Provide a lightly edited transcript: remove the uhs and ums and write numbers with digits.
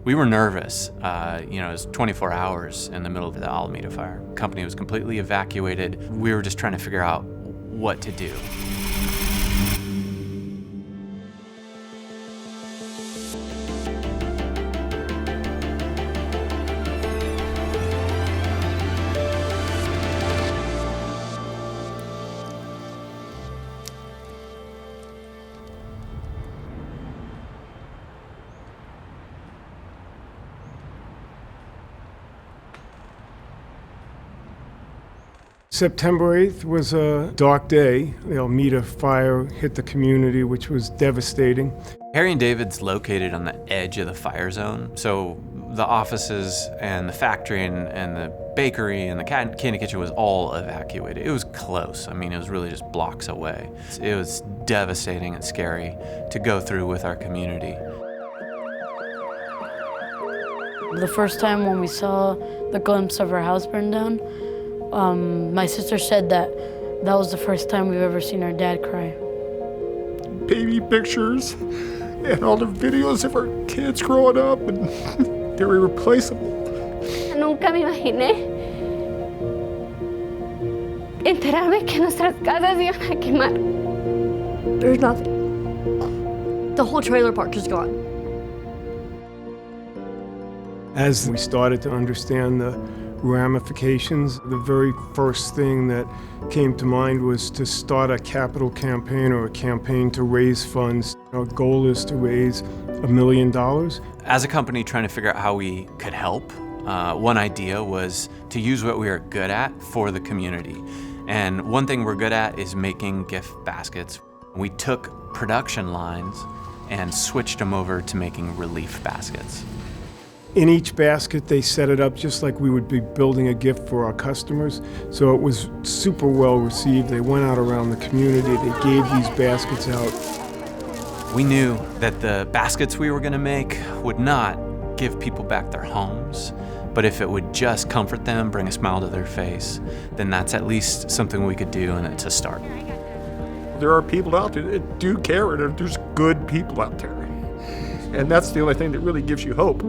We were nervous. It was 24 hours in the middle of the Almeda fire. The company was completely evacuated. We were just trying to figure out what to do. September 8th was a dark day. The Almeda fire hit the community, which was devastating. Harry and David's located on the edge of the fire zone, so the offices and the factory and the bakery and the candy kitchen was all evacuated. It was close. I mean, it was really just blocks away. It was devastating and scary to go through with our community. The first time when we saw the glimpse of our house burn down, my sister said that was the first time we've ever seen our dad cry. Baby pictures and all the videos of our kids growing up, and they're irreplaceable. Nunca me imaginé enterarme que nuestras casas iban a quemar. There's nothing. The whole trailer park is gone. As we started to understand the ramifications, the very first thing that came to mind was to start a capital campaign or a campaign to raise funds. Our goal is to raise $1 million. As a company trying to figure out how we could help, one idea was to use what we are good at for the community. And one thing we're good at is making gift baskets. We took production lines and switched them over to making relief baskets. In each basket, they set it up just like we would be building a gift for our customers. So it was super well received. They went out around the community. They gave these baskets out. We knew that the baskets we were going to make would not give people back their homes, but if it would just comfort them, bring a smile to their face, then that's at least something we could do, and it's a start. There are people out there that do care, and there's good people out there. And that's the only thing that really gives you hope.